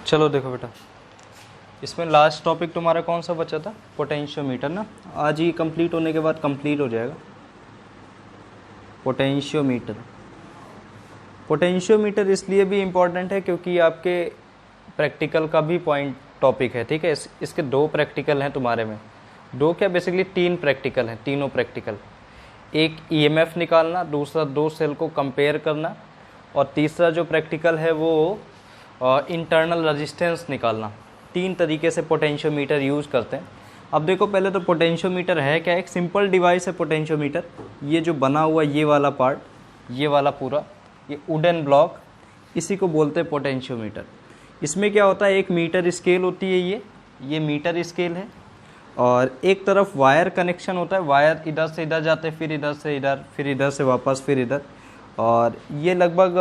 चलो देखो बेटा, इसमें लास्ट टॉपिक तुम्हारा कौन सा बचा था? पोटेंशियोमीटर ना। आज ही कंप्लीट होने के बाद कंप्लीट हो जाएगा पोटेंशियोमीटर। पोटेंशियोमीटर इसलिए भी इम्पॉर्टेंट है क्योंकि आपके प्रैक्टिकल का भी पॉइंट टॉपिक है, ठीक है। इसके 2 प्रैक्टिकल हैं तुम्हारे में, 2 क्या बेसिकली 3 प्रैक्टिकल हैं, तीनों प्रैक्टिकल। एक ईएमएफ निकालना, दूसरा 2 सेल को कंपेयर करना, और तीसरा जो प्रैक्टिकल है वो इंटरनल रेजिस्टेंस निकालना। 3 तरीके से पोटेंशियोमीटर यूज़ करते हैं। अब देखो पहले तो पोटेंशियोमीटर है क्या? एक सिंपल डिवाइस है पोटेंशियोमीटर। ये जो बना हुआ ये वाला पार्ट, ये वाला पूरा, ये वुडन ब्लॉक, इसी को बोलते हैं पोटेंशियोमीटर। इसमें क्या होता है, एक मीटर स्केल होती है, ये मीटर स्केल है, और एक तरफ वायर कनेक्शन होता है। वायर इधर से इधर जाते हैं, फिर इधर से इधर, फिर इधर से वापस, फिर इधर, और ये लगभग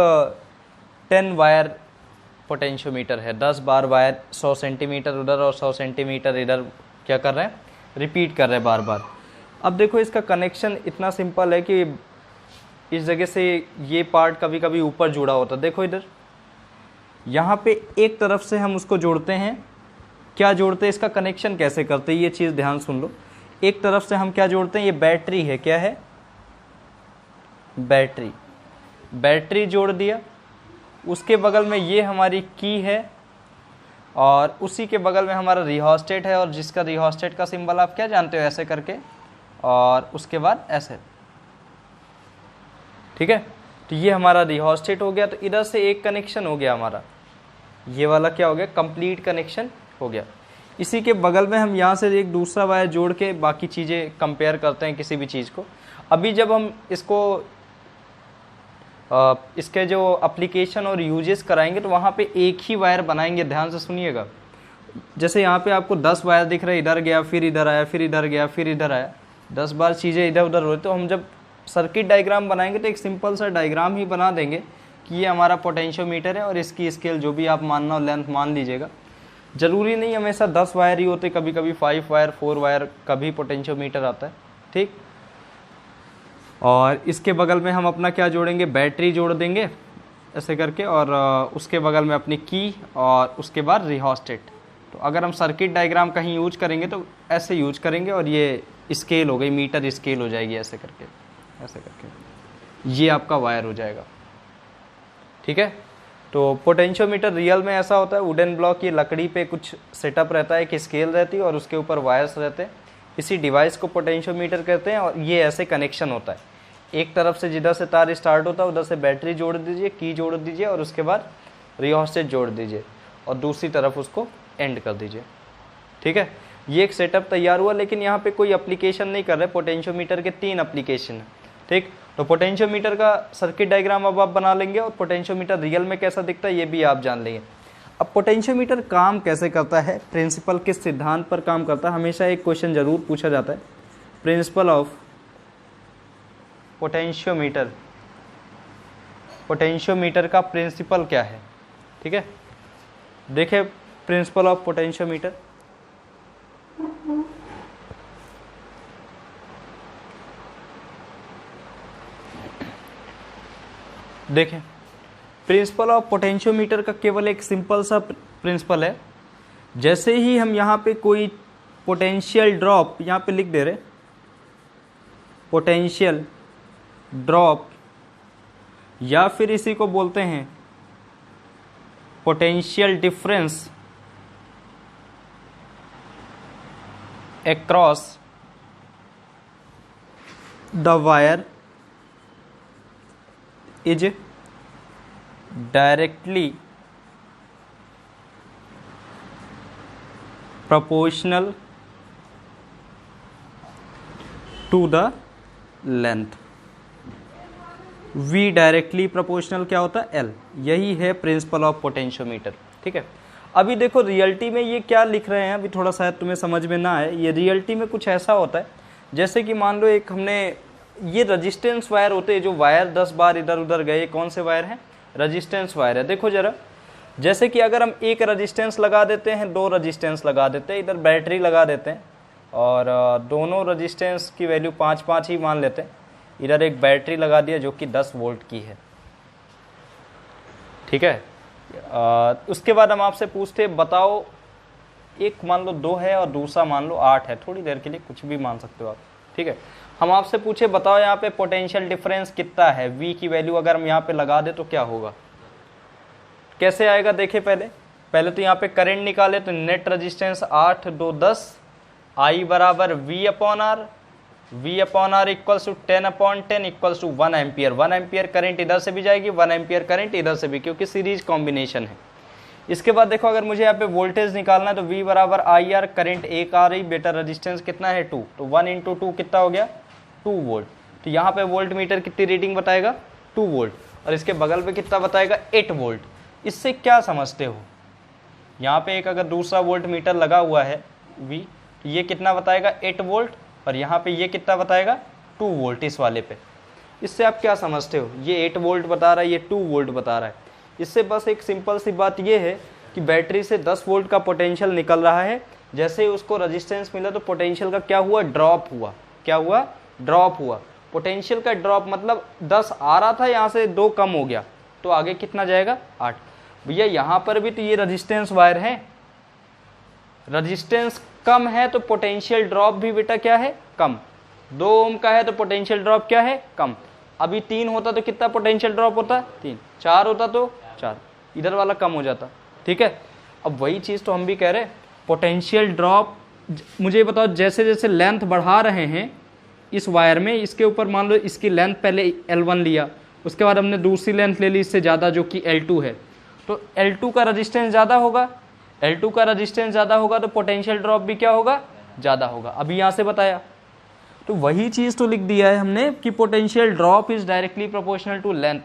10 वायर पोटेंशियोमीटर है। 10 बार वायर 100 सेंटीमीटर उधर और 100 सेंटीमीटर इधर क्या कर रहे हैं, रिपीट कर रहे हैं बार बार। अब देखो इसका कनेक्शन इतना सिंपल है कि इस जगह से ये पार्ट कभी कभी ऊपर जुड़ा होता है। देखो इधर, यहाँ पे एक तरफ से हम उसको जोड़ते हैं। क्या जोड़ते हैं, इसका कनेक्शन कैसे करते हैं, ये चीज़ ध्यान सुन लो। एक तरफ से हम क्या जोड़ते हैं, ये बैटरी है, क्या है, बैटरी जोड़ दिया। उसके बगल में ये हमारी की है, और उसी के बगल में हमारा रिहोस्टेट है, और जिसका रिहोस्टेट का सिंबल आप क्या जानते हो, ऐसे करके, और उसके बाद ऐसे, ठीक है। तो ये हमारा रिहोस्टेट हो गया। तो इधर से एक कनेक्शन हो गया हमारा, ये वाला क्या हो गया, कंप्लीट कनेक्शन हो गया। इसी के बगल में हम यहाँ से एक दूसरा वायर जोड़ के बाकी चीज़ें कंपेयर करते हैं किसी भी चीज़ को। अभी जब हम इसको इसके जो एप्लीकेशन और यूजेस कराएंगे तो वहाँ पे एक ही वायर बनाएंगे, ध्यान से सुनिएगा। जैसे यहाँ पे आपको 10 वायर दिख रहे हैं, इधर गया, फिर इधर आया, फिर इधर गया, फिर इधर आया, 10 बार चीज़ें इधर उधर हो, तो हम जब सर्किट डायग्राम बनाएंगे तो एक सिंपल सा डायग्राम ही बना देंगे कि ये हमारा पोटेंशियोमीटर है, और इसकी स्केल जो भी आप मानना हो, लेंथ मान लीजिएगा। ज़रूरी नहीं हमेशा 10 वायर ही होते, कभी कभी 5 वायर 4 वायर का भी पोटेंशियोमीटर आता है, ठीक। और इसके बगल में हम अपना क्या जोड़ेंगे, बैटरी जोड़ देंगे ऐसे करके, और उसके बगल में अपनी की, और उसके बाद रिहोस्टेट। तो अगर हम सर्किट डायग्राम कहीं यूज करेंगे तो ऐसे यूज करेंगे, और ये स्केल हो गई, मीटर स्केल हो जाएगी, ऐसे करके, ऐसे करके ये आपका वायर हो जाएगा, ठीक है। तो पोटेंशियोमीटर रियल में ऐसा होता है, वुडन ब्लॉक, ये लकड़ी पे कुछ सेटअप रहता है, एक स्केल रहती है, और उसके ऊपर वायर्स रहते हैं। इसी डिवाइस को पोटेंशियोमीटर कहते हैं, और ये ऐसे कनेक्शन होता है। एक तरफ से जिधर से तार स्टार्ट होता है उधर से बैटरी जोड़ दीजिए, की जोड़ दीजिए, और उसके बाद रिहोस्टेट जोड़ दीजिए, और दूसरी तरफ उसको एंड कर दीजिए, ठीक है। ये एक सेटअप तैयार हुआ, लेकिन यहाँ पे कोई एप्लीकेशन नहीं कर रहे। पोटेंशियोमीटर के 3 एप्लीकेशन है, ठीक। तो पोटेंशियोमीटर का सर्किट डायग्राम अब आप बना लेंगे, और पोटेंशियोमीटर रियल में कैसा दिखता है ये भी आप जान लेंगे। अब पोटेंशियोमीटर काम कैसे करता है, प्रिंसिपल किस सिद्धांत पर काम करता है, हमेशा एक क्वेश्चन जरूर पूछा जाता है। प्रिंसिपल ऑफ पोटेंशियोमीटर, पोटेंशियोमीटर का प्रिंसिपल क्या है, ठीक है। देखिए प्रिंसिपल ऑफ पोटेंशियोमीटर, देखें प्रिंसिपल ऑफ पोटेंशियोमीटर का केवल एक सिंपल सा प्रिंसिपल है। जैसे ही हम यहाँ पे कोई पोटेंशियल ड्रॉप यहाँ पे लिख दे रहे, पोटेंशियल ड्रॉप, या फिर इसी को बोलते हैं potential difference across the wire is directly proportional to the length. V directly proportional क्या होता है, L। यही है प्रिंसिपल ऑफ पोटेंशियोमीटर, ठीक है। अभी देखो रियलिटी में ये क्या लिख रहे हैं, अभी थोड़ा शायद तुम्हें समझ में ना आए। ये रियलिटी में कुछ ऐसा होता है, जैसे कि मान लो एक हमने ये रेजिस्टेंस वायर होते हैं, जो वायर 10 बार इधर उधर गए, कौन से वायर हैं, रेजिस्टेंस वायर है। देखो जरा, जैसे कि अगर हम एक रेजिस्टेंस लगा देते हैं, 2 रेजिस्टेंस लगा देते हैं, इधर बैटरी लगा देते हैं, और दोनों रेजिस्टेंस की वैल्यू 5-5 ही मान लेते हैं, इधर एक बैटरी लगा दिया जो कि 10 वोल्ट की है, ठीक है। उसके बाद हम आपसे पूछते बताओ, एक मान लो 2 है और दूसरा मान लो 8 है, थोड़ी देर के लिए कुछ भी मान सकते हो आप, ठीक है। हम आपसे पूछे बताओ यहाँ पे पोटेंशियल डिफरेंस कितना है, V की वैल्यू अगर हम यहाँ पे लगा दे तो क्या होगा, कैसे आएगा देखे। पहले तो यहाँ पे करंट निकाले तो नेट रेजिस्टेंस 8 2 10, I बराबर V upon R equals to 10/10 equals to 1 ampere. 1 ampere current इधर से भी जाएगी, 1 एम्पियर करंट इधर से भी, क्योंकि सीरीज कॉम्बिनेशन है। इसके बाद देखो अगर मुझे यहाँ पे वोल्टेज निकालना है तो V बराबर IR, करंट 1 आ रही, बेटा रेजिस्टेंस कितना है 2, तो 1 × 2 कितना हो गया 2 वोल्ट। तो यहाँ पे वोल्ट मीटर कितनी रीडिंग बताएगा 2 वोल्ट, और इसके बगल पे कितना बताएगा 8 वोल्ट। इससे क्या समझते हो, यहाँ पे एक अगर दूसरा वोल्ट मीटर लगा हुआ है V, तो ये कितना बताएगा 8 वोल्ट, और यहाँ पे ये कितना बताएगा 2 वोल्ट इस वाले पे। इससे आप क्या समझते हो, ये 8 वोल्ट बता रहा है, ये 2 वोल्ट बता रहा है। इससे बस एक सिंपल सी बात ये है कि बैटरी से 10 वोल्ट का पोटेंशियल निकल रहा है, जैसे ही उसको रेजिस्टेंस मिला तो पोटेंशियल का क्या हुआ ड्रॉप हुआ, क्या हुआ ड्रॉप हुआ। पोटेंशियल का ड्रॉप मतलब 10 आ रहा था, यहाँ से 2 कम हो गया, तो आगे कितना जाएगा 8। भैया यहाँ पर भी तो ये रेजिस्टेंस वायर है, रेजिस्टेंस कम है तो पोटेंशियल ड्रॉप भी बेटा क्या है कम। 2 ओम का है तो पोटेंशियल ड्रॉप क्या है कम। अभी 3 होता तो कितना पोटेंशियल ड्रॉप होता 3, 4 होता तो 4, इधर वाला कम हो जाता, ठीक है। अब वही चीज़ तो हम भी कह रहे हैं, पोटेंशियल ड्रॉप मुझे बताओ, जैसे जैसे लेंथ बढ़ा रहे हैं इस वायर में, इसके ऊपर मान लो इसकी लेंथ पहले L1 लिया, उसके बाद हमने दूसरी लेंथ ले ली इससे ज़्यादा जो कि L2 है, तो L2 का रजिस्टेंस ज़्यादा होगा, L2 का रजिस्टेंस ज़्यादा होगा तो पोटेंशियल ड्रॉप भी क्या होगा ज़्यादा होगा। अभी यहाँ से बताया, तो वही चीज़ तो लिख दिया है हमने कि potential drop is directly proportional to length.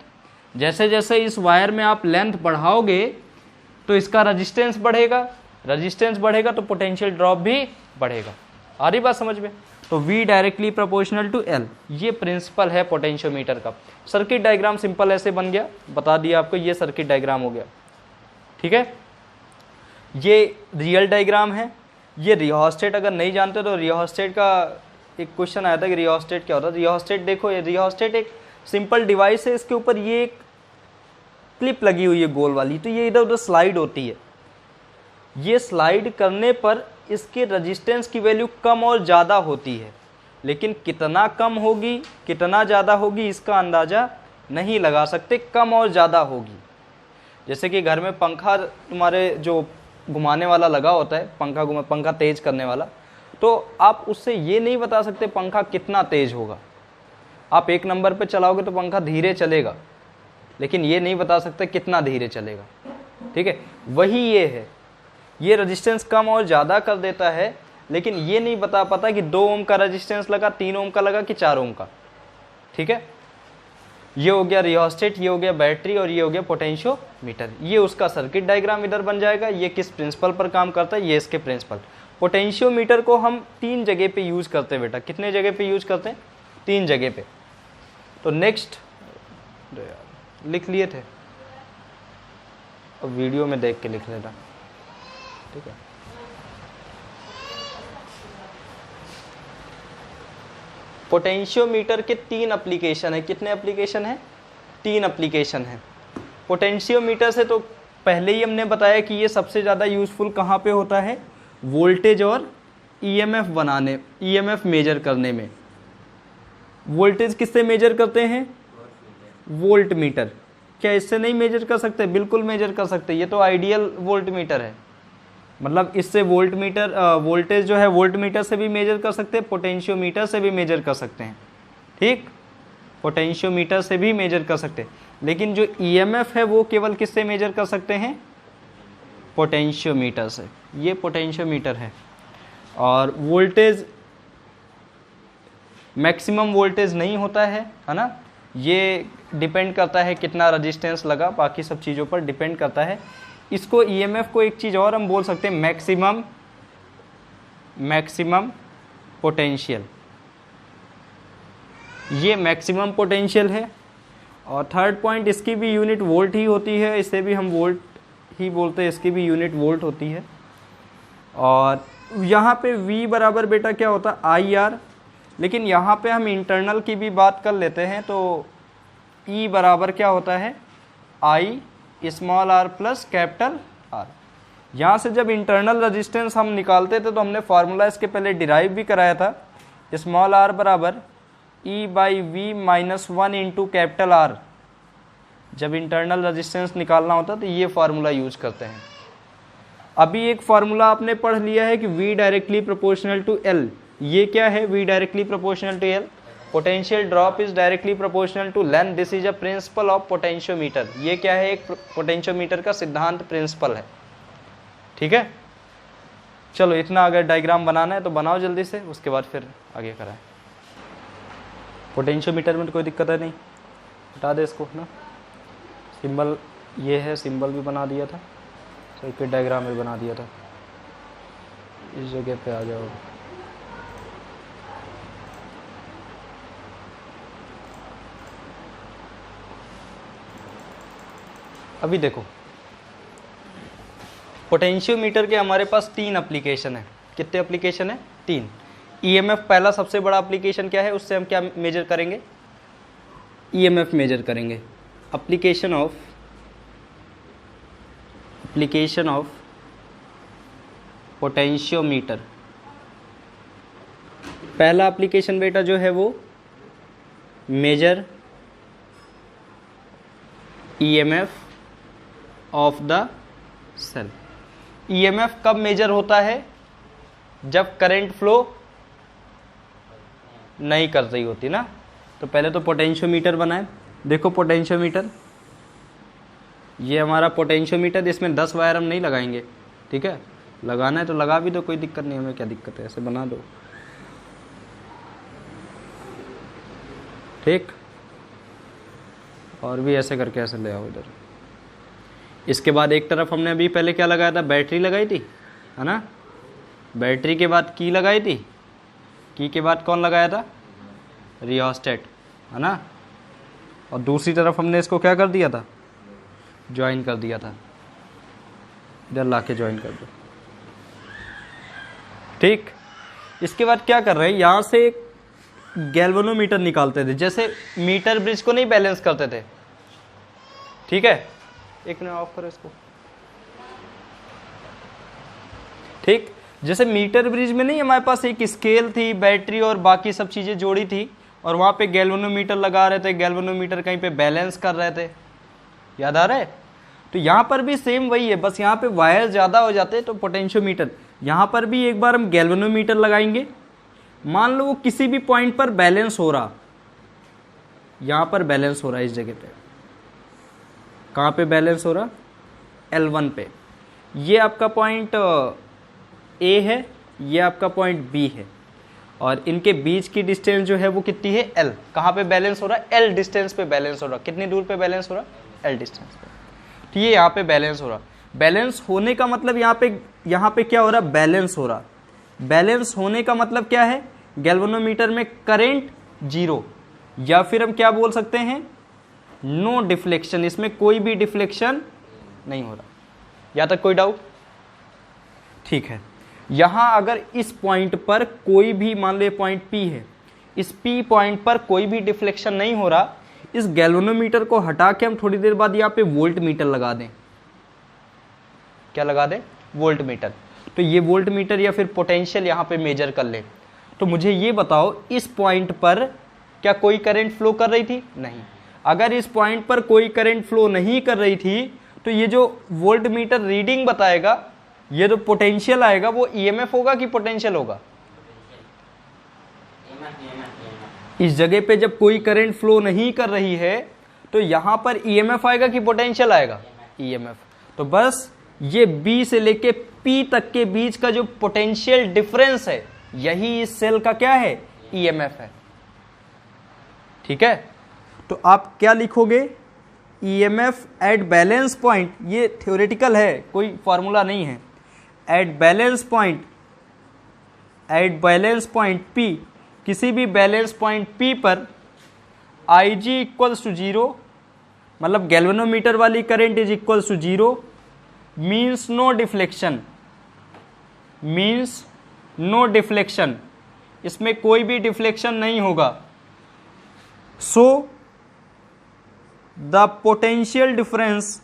जैसे जैसे इस वायर में आप लेंथ बढ़ाओगे तो इसका रजिस्टेंस बढ़ेगा, रजिस्टेंस बढ़ेगा तो पोटेंशियल ड्रॉप भी बढ़ेगा। आ रही बात समझ में। तो V directly proportional to L, ये प्रिंसिपल है पोटेंशियोमीटर का। सर्किट डायग्राम सिंपल ऐसे बन गया, बता दिया आपको, ये सर्किट डायग्राम हो गया, ठीक है। ये रियल डायग्राम है, ये रियोस्टेट अगर नहीं जानते तो रियोस्टेट का एक क्वेश्चन आया था कि रियोस्टेट क्या होता है। रियोस्टेट देखो, ये रियोस्टेट एक सिंपल डिवाइस है, इसके ऊपर ये एक क्लिप लगी हुई है गोल वाली, तो ये इधर उधर स्लाइड होती है। ये स्लाइड करने पर इसके रेजिस्टेंस की वैल्यू कम और ज़्यादा होती है, लेकिन कितना कम होगी कितना ज़्यादा होगी इसका अंदाज़ा नहीं लगा सकते, कम और ज़्यादा होगी। जैसे कि घर में पंखा तुम्हारे जो घुमाने वाला लगा होता है, पंखा तेज करने वाला, तो आप उससे ये नहीं बता सकते पंखा कितना तेज होगा। आप 1 नंबर पे चलाओगे तो पंखा धीरे चलेगा, लेकिन ये नहीं बता सकते कितना धीरे चलेगा, ठीक है। वही ये है, ये रेजिस्टेंस कम और ज़्यादा कर देता है, लेकिन ये नहीं बता पाता कि 2 ओम का रेजिस्टेंस लगा, 3 ओम का लगा कि 4 ओम का, ठीक है। ये हो गया रियोस्टेट, ये हो गया बैटरी, और ये हो गया पोटेंशियोमीटर। ये उसका सर्किट डायग्राम इधर बन जाएगा। ये किस प्रिंसिपल पर काम करता है, ये इसके प्रिंसिपल। पोटेंशियोमीटर को हम 3 जगह पे यूज करते हैं बेटा, कितने जगह पे यूज करते हैं 3 जगह पे। तो नेक्स्ट लिख लिए थे, अब वीडियो में देख के लिख लेना, ठीक है। पोटेंशियोमीटर के 3 एप्लीकेशन है। कितने एप्लीकेशन है 3 एप्लीकेशन है। पोटेंशियोमीटर से तो पहले ही हमने बताया कि ये सबसे ज़्यादा यूजफुल कहाँ पे होता है, वोल्टेज और ईएमएफ बनाने, ईएमएफ मेजर करने में। वोल्टेज किससे मेजर करते हैं, वोल्ट मीटर। क्या इससे नहीं मेजर कर सकते, बिल्कुल मेजर कर सकते। ये तो आइडियल वोल्ट मीटर है, मतलब इससे वोल्ट मीटर वोल्टेज जो है वोल्ट मीटर से भी मेजर कर सकते हैं, पोटेंशियोमीटर से भी मेजर कर सकते हैं, ठीक। पोटेंशियोमीटर से भी मेजर कर सकते हैं, लेकिन जो ईएमएफ है वो केवल किससे मेजर कर सकते हैं, पोटेंशियोमीटर से। ये पोटेंशियोमीटर है। और वोल्टेज मैक्सिमम वोल्टेज नहीं होता है ना, ये डिपेंड करता है कितना रेजिस्टेंस लगा, बाकी सब चीज़ों पर डिपेंड करता है। इसको ईएमएफ को एक चीज़ और हम बोल सकते हैं, मैक्सिमम पोटेंशियल। ये मैक्सिमम पोटेंशियल है। और थर्ड पॉइंट, इसकी भी यूनिट वोल्ट ही होती है, इसे भी हम वोल्ट ही बोलते हैं, इसकी भी यूनिट वोल्ट होती है। और यहाँ पे V बराबर बेटा क्या होता है IR, लेकिन यहाँ पे हम इंटरनल की भी बात कर लेते हैं, तो E बराबर क्या होता है I small r plus capital R. यहाँ से जब इंटरनल रेजिस्टेंस हम निकालते थे तो हमने फार्मूला इसके पहले डिराइव भी कराया था, स्मॉल आर बराबर E by V minus 1 into capital R. जब इंटरनल रेजिस्टेंस निकालना होता तो ये फार्मूला यूज करते हैं। अभी एक फार्मूला आपने पढ़ लिया है कि V directly proportional to L। ये क्या है V directly proportional to L? Potential drop is directly proportional to length, this is a principle of potentiometer. ये क्या है? एक पोटेंशियोमीटर का सिद्धांत, प्रिंसिपल है। ठीक है, चलो इतना अगर डायग्राम बनाना है तो बनाओ जल्दी से, उसके बाद फिर आगे कराएं। पोटेंशियोमीटर में तो कोई दिक्कत है नहीं, हटा दे इसको ना। सिंबल ये है, सिंबल भी बना दिया था, सर्किट डायग्राम भी बना दिया था। इस जगह पे आ जाओ। अभी देखो पोटेंशियोमीटर के हमारे पास 3 एप्लीकेशन है। कितने एप्लीकेशन है? 3। ईएमएफ पहला सबसे बड़ा एप्लीकेशन क्या है? उससे हम क्या मेजर करेंगे? ईएमएफ मेजर करेंगे। Application of potentiometer. पहला एप्लीकेशन बेटा जो है वो measure EMF of the cell. EMF कब मेजर होता है? जब करंट फ्लो नहीं कर रही होती ना। तो पहले तो पोटेंशियोमीटर बनाए। देखो पोटेंशियोमीटर, ये हमारा पोटेंशियोमीटर, इसमें 10 वायर हम नहीं लगाएंगे, ठीक है। लगाना है तो लगा भी दो, कोई दिक्कत नहीं, हमें क्या दिक्कत है, ऐसे बना दो, ठीक। और भी ऐसे करके ऐसे ले आओ इधर। इसके बाद एक तरफ हमने अभी पहले क्या लगाया था? बैटरी लगाई थी, है ना। बैटरी के बाद की लगाई थी, की के बाद कौन लगाया था? रियोस्टेट, है ना। और दूसरी तरफ हमने इसको क्या कर दिया था? ज्वाइन कर दिया था। इधर लाके ज्वाइन कर दो, ठीक। इसके बाद क्या कर रहे हैं? यहाँ से एक गैल्वेनोमीटर निकालते थे, जैसे मीटर ब्रिज को नहीं बैलेंस करते थे, ठीक है। एक मिनट ऑफ करो इसको, ठीक। जैसे मीटर ब्रिज में नहीं हमारे पास एक स्केल थी, बैटरी और बाकी सब चीजें जोड़ी थी, और वहां पे गैल्वेनोमीटर लगा रहे थे, गैल्वेनोमीटर कहीं पे बैलेंस कर रहे थे, याद आ रहा है। तो यहां पर भी सेम वही है, बस यहां पे वायर ज्यादा हो जाते हैं तो पोटेंशियोमीटर। यहां पर भी एक बार हम गैल्वेनोमीटर लगाएंगे, मान लो वो किसी भी पॉइंट पर बैलेंस हो रहा, यहां पर बैलेंस हो रहा है इस जगह पे, कहां पे बैलेंस हो रहा? L1 पे। ये आपका पॉइंट A है, ये आपका पॉइंट B है, और इनके बीच की डिस्टेंस जो है वो कितनी है? L। कहां पे बैलेंस हो रहा है? L डिस्टेंस पे बैलेंस हो रहा। कितनी दूर पे बैलेंस हो रहा? L डिस्टेंस पे। तो ये यहाँ पे बैलेंस हो रहा। बैलेंस होने का मतलब यहाँ पे क्या हो रहा? बैलेंस हो रहा। बैलेंस होने का मतलब क्या है? गैल्वेनोमीटर में करंट 0, या फिर हम क्या बोल सकते हैं? No deflection. इसमें कोई भी डिफ्लेक्शन नहीं हो रहा। यहाँ तक कोई डाउट? ठीक है। यहां अगर इस पॉइंट पर कोई भी, मान लो पॉइंट P है, इस P पॉइंट पर कोई भी डिफ्लेक्शन नहीं हो रहा, इस गैल्वेनोमीटर को हटा के हम थोड़ी देर बाद यहाँ पे वोल्ट मीटर लगा दें। क्या लगा दें? Volt meter. तो ये वोल्ट मीटर या फिर पोटेंशियल यहाँ पे मेजर कर ले। तो मुझे ये बताओ, इस पॉइंट पर क्या कोई करंट फ्लो कर रही थी? नहीं। अगर इस पॉइंट पर कोई करंट फ्लो नहीं कर रही थी तो ये जो वोल्ट मीटर रीडिंग बताएगा, ये जो पोटेंशियल आएगा वो ईएमएफ होगा कि पोटेंशियल होगा? इस जगह पे जब कोई करंट फ्लो नहीं कर रही है तो यहां पर ईएमएफ आएगा कि पोटेंशियल आएगा? ईएमएफ। तो बस ये B से लेके P तक के बीच का जो पोटेंशियल डिफरेंस है, यही इस सेल का क्या है? ईएमएफ है, ठीक है। तो आप क्या लिखोगे? ईएमएफ एट बैलेंस पॉइंट, ये थ्योरेटिकल है, कोई फॉर्मूला नहीं है। एट बैलेंस पॉइंट P, किसी भी बैलेंस पॉइंट P पर IG इक्वल्स टू 0, मतलब गैल्वेनोमीटर वाली current is equals to 0, means no deflection, इसमें कोई भी डिफ्लेक्शन नहीं होगा। So the potential difference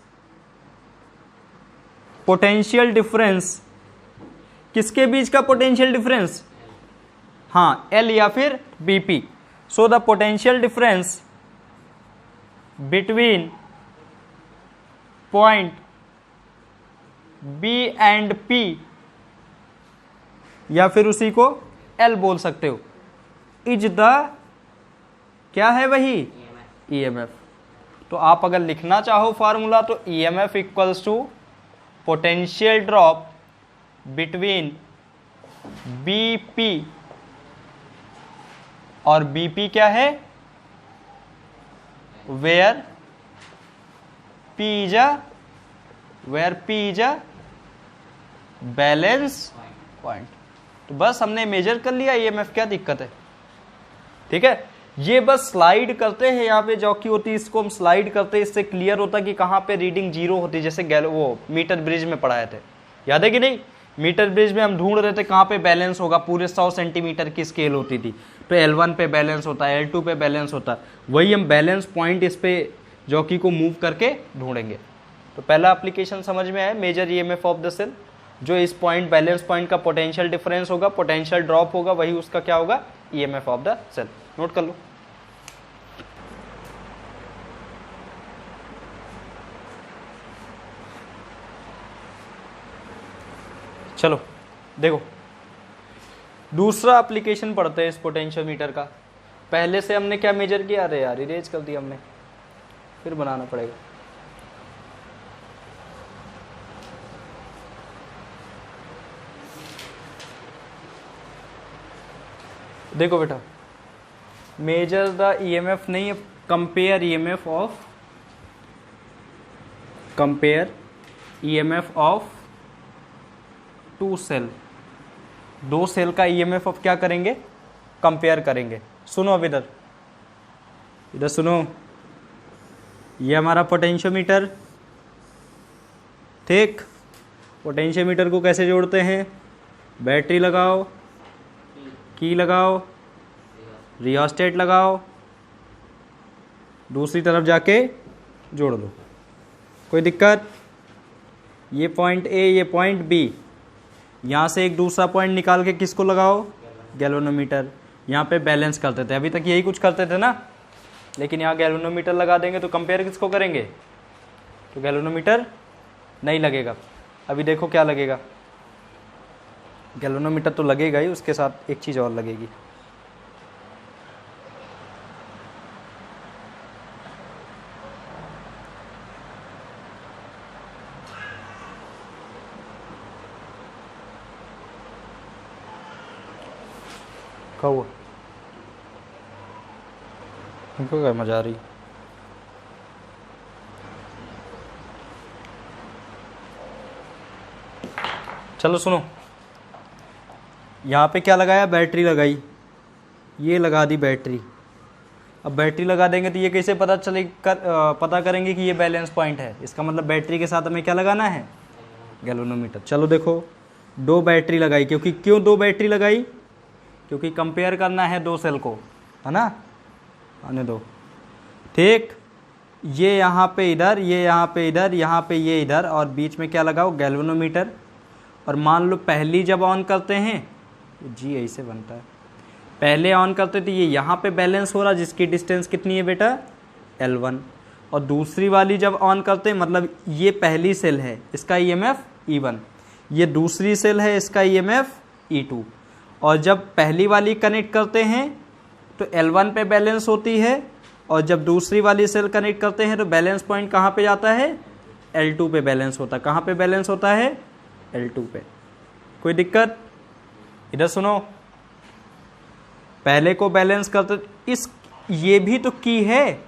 potential difference, किसके बीच का पोटेंशियल डिफरेंस, हाँ एल या फिर BP. So the potential difference between point B and P, या फिर उसी को एल बोल सकते हो, इज द क्या है वही ईएमएफ। तो आप अगर लिखना चाहो फार्मूला तो EMF equals to potential drop between BP, और बीपी क्या है, where P is a balance point. तो बस हमने मेजर कर लिया ईएमएफ, क्या दिक्कत है, ठीक है। ये बस स्लाइड करते हैं, यहाँ पे जॉकी होती है इसको हम स्लाइड करते हैं, इससे क्लियर होता है कि कहाँ पे रीडिंग जीरो होती है। जैसे वो मीटर ब्रिज में पढ़ाए थे, याद है कि नहीं, मीटर ब्रिज में हम ढूंढ रहे थे कहाँ पे बैलेंस होगा, पूरे 100 सेंटीमीटर की स्केल होती थी, तो L1 पे बैलेंस होता है, L2 पे बैलेंस होता है, वही हम बैलेंस पॉइंट इस पे जॉकी को मूव करके ढूंढेंगे। तो पहला एप्लीकेशन समझ में आया, measure EMF of the cell, जो इस पॉइंट बैलेंस पॉइंट का पोटेंशियल डिफरेंस होगा, पोटेंशियल ड्रॉप होगा, वही उसका क्या होगा, EMF of the cell. Note कर लो। चलो देखो दूसरा एप्लीकेशन पढ़ते हैं इस पोटेंशियोमीटर का। पहले से हमने क्या मेजर किया, अरे यार इरेज कर दिया हमने, फिर बनाना पड़ेगा। देखो बेटा, मेजर द ईएमएफ नहीं है, compare EMF of two cell, दो सेल का ईएमएफ ऑफ क्या करेंगे, कंपेयर करेंगे। सुनो अब इधर सुनो, ये हमारा पोटेंशियोमीटर, ठीक। पोटेंशियोमीटर को कैसे जोड़ते हैं, बैटरी लगाओ, की लगाओ, रियोस्टेट लगाओ, दूसरी तरफ जाके जोड़ दो, कोई दिक्कत। ये पॉइंट ए, ये पॉइंट बी, यहाँ से एक दूसरा पॉइंट निकाल के किसको लगाओ, गैल्वेनोमीटर। यहाँ पे बैलेंस करते थे, अभी तक यही कुछ करते थे ना, लेकिन यहाँ गैल्वेनोमीटर लगा देंगे तो कंपेयर किसको करेंगे, तो गैल्वेनोमीटर नहीं लगेगा। अभी देखो क्या लगेगा, गैल्वेनोमीटर तो लगेगा ही, उसके साथ एक चीज़ और लगेगी, हुआ इनको क्या मजा आ रही। चलो सुनो, यहाँ पे क्या लगाया, बैटरी लगाई, ये लगा दी बैटरी। अब बैटरी लगा देंगे तो ये कैसे पता पता करेंगे कि ये बैलेंस पॉइंट है, इसका मतलब बैटरी के साथ हमें क्या लगाना है, गैल्वेनोमीटर। चलो देखो, दो बैटरी लगाई, क्यों दो बैटरी लगाई, क्योंकि कंपेयर करना है दो सेल को, है ना, आने दो, ठीक। ये यहाँ पे इधर, ये यहाँ पे इधर, यहाँ पे ये इधर, और बीच में क्या लगाओ, गैल्वेनोमीटर। और मान लो पहली जब ऑन करते हैं, जी ऐसे बनता है, पहले ऑन करते थे ये यहाँ पे बैलेंस हो रहा, जिसकी डिस्टेंस कितनी है बेटा, L1। और दूसरी वाली जब ऑन करते हैं, मतलब ये पहली सेल है, इसका EMF E1, ये दूसरी सेल है, इसका EMF E2। और जब पहली वाली कनेक्ट करते हैं तो L1 पे बैलेंस होती है, और जब दूसरी वाली सेल कनेक्ट करते हैं तो बैलेंस पॉइंट कहाँ पे जाता है, L2 पे बैलेंस होता है। कहाँ पे बैलेंस होता है, L2 पे। कोई दिक्कत, इधर सुनो, पहले को बैलेंस करते, इस ये भी तो की है,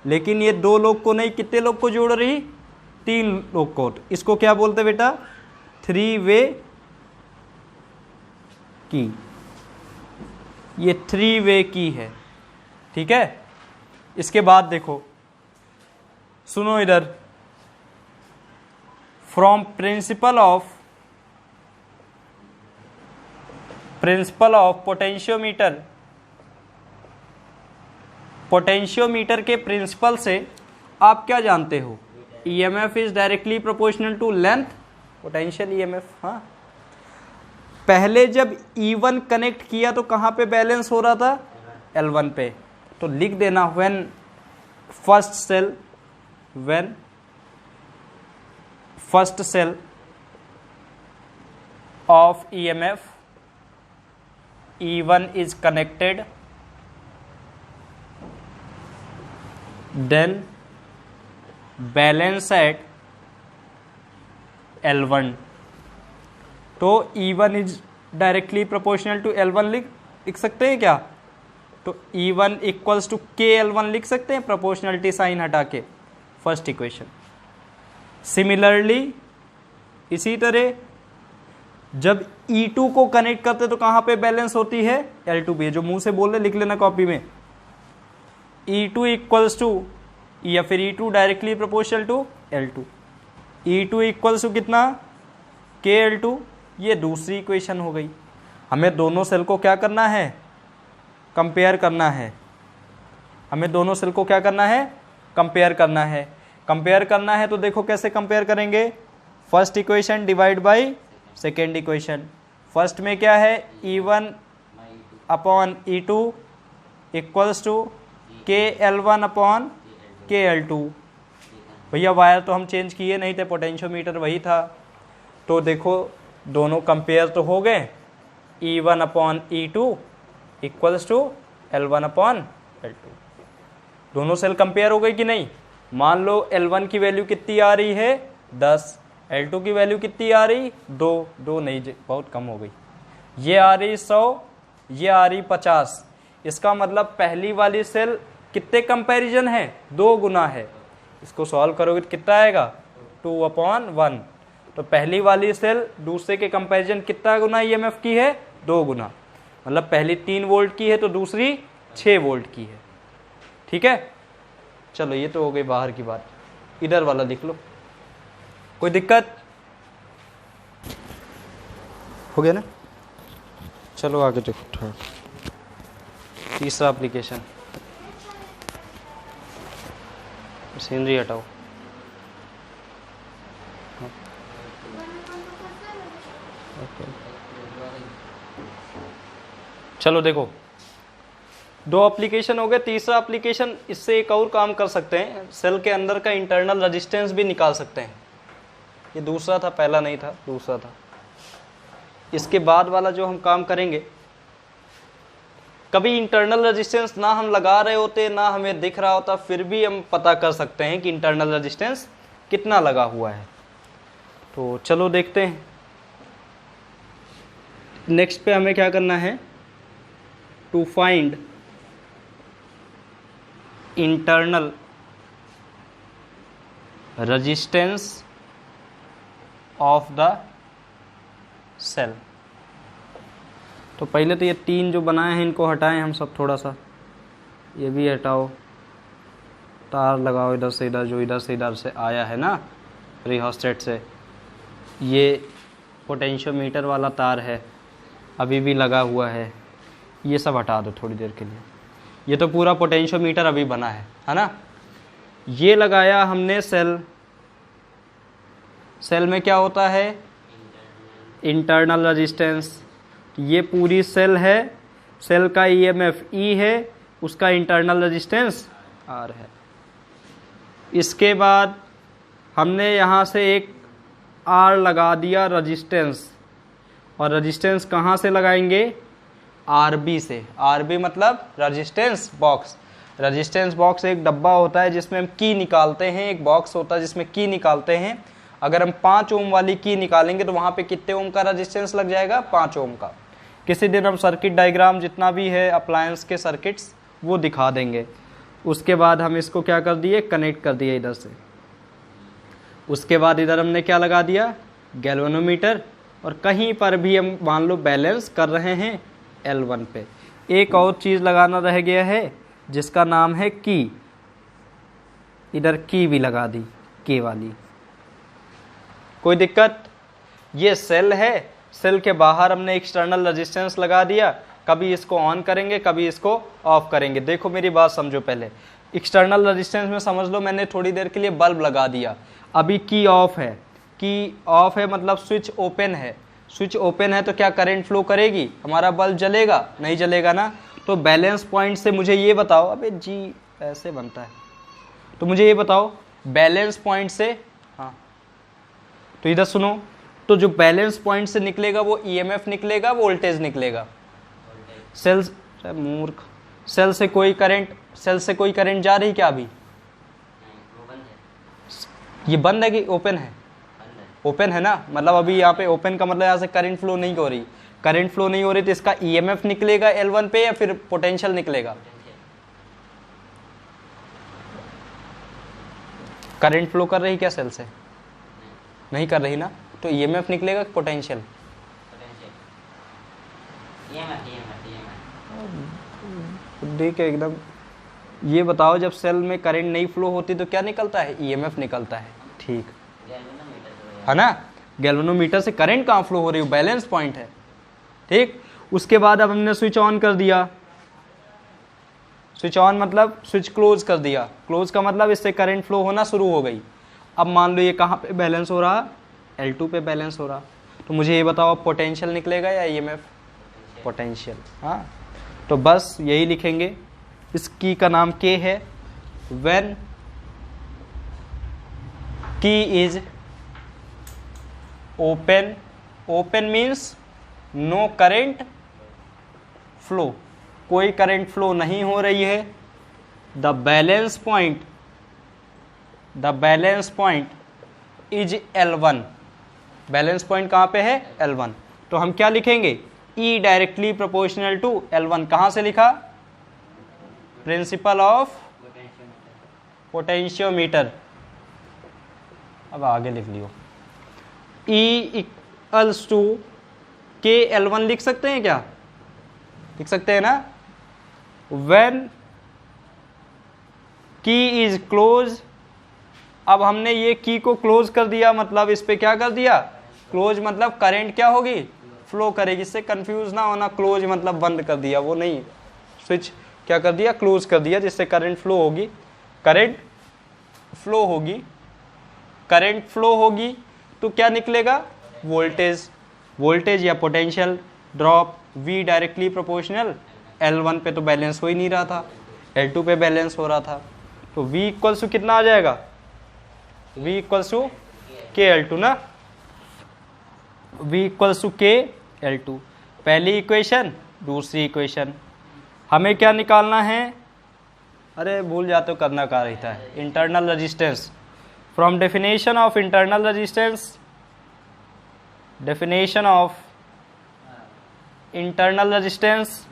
लेकिन ये दो लोग को नहीं, कितने लोग को जोड़ रही, तीन लोग को। इसको क्या बोलते बेटा, 3 वे की, ये 3 वे की है, ठीक है। इसके बाद देखो, सुनो इधर, from principle of potentiometer, potentiometer के प्रिंसिपल से आप क्या जानते हो, EMF is directly proportional to length potential EMF. हाँ, पहले जब E1 कनेक्ट किया तो कहाँ पे बैलेंस हो रहा था, L1 पे। तो लिख देना when first cell of EMF E1 is connected, then balance at L1। तो E1 is directly proportional to L1 लिख सकते हैं क्या? तो E1 इक्वल्स टू KL1 लिख सकते हैं, प्रोपोर्शनलिटी साइन हटा के, फर्स्ट इक्वेशन। सिमिलरली इसी तरह जब E2 को कनेक्ट करते तो कहाँ पे बैलेंस होती है, L2 पे। जो मुंह से बोल रहे लिख लेना कॉपी में, E2 इक्वल्स टू, या फिर E2 directly proportional to L2। E2 equals to कितना, KL2। ये दूसरी इक्वेशन हो गई। हमें दोनों सेल को क्या करना है, कंपेयर करना है। हमें दोनों सेल को क्या करना है, कंपेयर करना है। कंपेयर करना है तो देखो कैसे कंपेयर करेंगे, first equation divide by second equation. First में क्या है, E1 upon E2 equals to KL1 upon KL2। भैया वायर तो हम चेंज किए नहीं थे, पोटेंशियोमीटर वही था। तो देखो दोनों कंपेयर तो हो गए, E1 upon E2 equals to L1 upon L2। दोनों सेल कंपेयर हो गई कि नहीं। मान लो L1 की वैल्यू कितनी आ रही है, 10, L2 की वैल्यू कितनी आ रही, 2 नहीं, बहुत कम हो गई। ये आ रही 100, ये आ रही 50। इसका मतलब पहली वाली सेल कितने कंपैरिजन है, 2 गुना है। इसको सॉल्व करोगे तो कितना आएगा, 2/1। तो पहली वाली सेल दूसरे के कंपैरिजन कितना गुना ईएमएफ की है, 2 गुना। मतलब पहली 3 वोल्ट की है तो दूसरी 6 वोल्ट की है। ठीक है, चलो ये तो हो गई बाहर की बात। इधर वाला लिख लो, कोई दिक्कत हो गया ना। चलो आगे देखो, तीसरा एप्लीकेशन, सीनरी हटाओ। चलो देखो, 2 एप्लीकेशन हो गए। तीसरा एप्लीकेशन, इससे एक और काम कर सकते हैं, सेल के अंदर का इंटरनल रेजिस्टेंस भी निकाल सकते हैं। ये दूसरा था, पहला नहीं था, दूसरा था। इसके बाद वाला जो हम काम करेंगे, कभी इंटरनल रेजिस्टेंस ना हम लगा रहे होते, ना हमें दिख रहा होता, फिर भी हम पता कर सकते हैं कि इंटरनल रेजिस्टेंस कितना लगा हुआ है। तो चलो देखते हैं। नेक्स्ट पे हमें क्या करना है, to find internal resistance of the cell. तो पहले तो ये 3 जो बनाए हैं इनको हटाएं हम सब, थोड़ा सा ये भी हटाओ, तार लगाओ इधर से इधर, जो इधर से इधर से आया है ना रिहोस्टेट से। ये पोटेंशियोमीटर वाला तार है, अभी भी लगा हुआ है, ये सब हटा दो थोड़ी देर के लिए। ये तो पूरा पोटेंशियोमीटर अभी बना है ना। ये लगाया हमने सेल में क्या होता है, इंटरनल रेजिस्टेंस। ये पूरी सेल है, सेल का ईएमएफ E है, उसका इंटरनल रेजिस्टेंस R है। इसके बाद हमने यहाँ से एक R लगा दिया रेजिस्टेंस, और रेजिस्टेंस कहाँ से लगाएंगे, RB से। RB मतलब रेजिस्टेंस बॉक्स। रेजिस्टेंस बॉक्स एक डब्बा होता है जिसमें हम की निकालते हैं, एक बॉक्स होता है जिसमें की निकालते हैं। अगर हम 5 ओम वाली की निकालेंगे तो वहाँ पे कितने ओम का रेजिस्टेंस लग जाएगा, 5 ओम का। किसी दिन हम सर्किट डायग्राम जितना भी है अप्लायंस के सर्किट्स वो दिखा देंगे। उसके बाद हम इसको क्या कर दिए, कनेक्ट कर दिए इधर से। उसके बाद इधर हमने क्या लगा दिया, गैल्वेनोमीटर। और कहीं पर भी हम मान लो बैलेंस कर रहे हैं L1 पे। एक और चीज़ लगाना रह गया है जिसका नाम है की। इधर की भी लगा दी, की वाली, कोई दिक्कत। ये सेल है, सेल के बाहर हमने एक्सटर्नल रेजिस्टेंस लगा दिया। कभी इसको ऑन करेंगे, कभी इसको ऑफ करेंगे। देखो मेरी बात समझो पहले। एक्सटर्नल रेजिस्टेंस में समझ लो मैंने थोड़ी देर के लिए बल्ब लगा दिया, अभी की ऑफ है। कि ऑफ है मतलब स्विच ओपन है, स्विच ओपन है तो क्या करंट फ्लो करेगी, हमारा बल्ब जलेगा, नहीं जलेगा ना। तो बैलेंस पॉइंट से मुझे ये बताओ, अबे जी ऐसे बनता है, तो मुझे ये बताओ बैलेंस पॉइंट से, हाँ तो इधर सुनो, तो जो बैलेंस पॉइंट से निकलेगा वो ईएमएफ निकलेगा, वोल्टेज निकलेगा। सेल, मूर्ख, सेल से कोई करंट जा रही क्या अभी? ये बंद है कि ओपन है? ओपन है ना, मतलब अभी यहाँ पे ओपन का मतलब यहाँ से करंट फ्लो नहीं हो रही, करंट फ्लो नहीं हो रही तो इसका ईएमएफ निकलेगा L1 पे या फिर पोटेंशियल निकलेगा? करंट फ्लो कर रही क्या सेल से? नहीं कर रही ना, तो ईएमएफ निकलेगा कि पोटेंशियल? देख एकदम, ये बताओ जब सेल में करंट नहीं फ्लो होती तो क्या निकलता है? ईएमएफ निकलता है, ठीक है ना। गैल्वेनोमीटर से करंट कहाँ फ्लो हो रही है? बैलेंस पॉइंट है, ठीक। उसके बाद अब हमने स्विच ऑन कर दिया, स्विच ऑन मतलब स्विच क्लोज कर दिया, क्लोज का मतलब इससे करंट फ्लो होना शुरू हो गई। अब मान लो ये कहाँ पे बैलेंस हो रहा? L2 पे बैलेंस हो रहा, तो मुझे ये बताओ अब पोटेंशियल निकलेगा या ईएमएफ? पोटेंशियल, हाँ। तो बस यही लिखेंगे, इस की का नाम K है। When key is open, open means no current flow, कोई करंट फ्लो नहीं हो रही है। The balance point is L1, balance point कहाँ पे है? L1। तो हम क्या लिखेंगे? E directly proportional to L1। कहाँ से लिखा? Principle of potentiometer. अब आगे लिख लियो, E equals to K L1 लिख सकते हैं क्या? लिख सकते हैं ना। व्हेन की इज क्लोज, अब हमने ये की को क्लोज कर दिया, मतलब इस पे क्या कर दिया? क्लोज मतलब करंट क्या होगी? फ्लो करेगी। इससे कंफ्यूज ना होना, क्लोज मतलब बंद कर दिया, वो नहीं, स्विच क्या कर दिया? क्लोज कर दिया, जिससे करंट फ्लो होगी, करंट फ्लो होगी, करंट फ्लो होगी तो क्या निकलेगा? वोल्टेज, वोल्टेज या potential drop. V directly proportional L1 पे तो बैलेंस हो ही नहीं रहा था, L2 पे बैलेंस हो रहा था, तो V इक्वल्स टू कितना आ जाएगा? V इक्वल्स टू KL2 ना, V इक्वल्स टू KL2। पहली इक्वेशन, दूसरी इक्वेशन। हमें क्या निकालना है? अरे भूल जाते हो, करना क्या रहता है? Internal resistance. From definition of internal resistance, definition of internal resistance,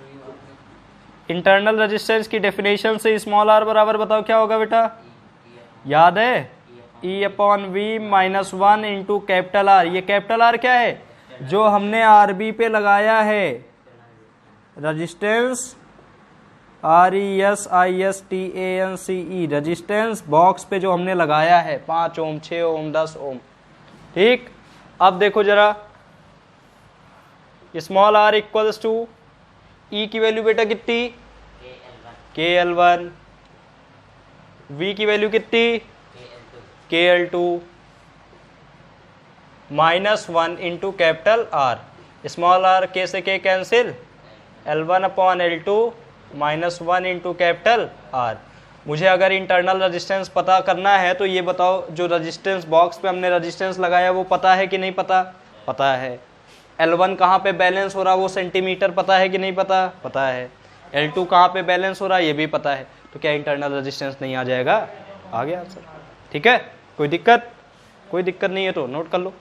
internal resistance की डेफिनेशन से स्मॉल r बराबर बताओ क्या होगा बेटा? याद है? E/V-1 into capital R। ये कैपिटल R क्या है? जो हमने RB पे लगाया है, रेजिस्टेंस RESISTANCE, रेजिस्टेंस बॉक्स पे जो हमने लगाया है, 5 ओम, 6 ओम, 10 ओम, ठीक। अब देखो जरा, small r equals to E की वैल्यू बेटा कितनी? KL1। V की वैल्यू कितनी? KL2 -1 into capital R। Small r K से K cancel, L1/L2 -1 into capital R। मुझे अगर इंटरनल रेजिस्टेंस पता करना है तो ये बताओ, जो रेजिस्टेंस बॉक्स पे हमने रेजिस्टेंस लगाया वो पता है कि नहीं पता? पता है। L1 कहाँ पे बैलेंस हो रहा, वो सेंटीमीटर पता है कि नहीं पता? पता है। L2 कहाँ पे बैलेंस हो रहा, ये भी पता है। तो क्या इंटरनल रेजिस्टेंस नहीं आ जाएगा? आ गया आंसर, ठीक है। कोई दिक्कत? कोई दिक्कत नहीं है तो नोट कर लो।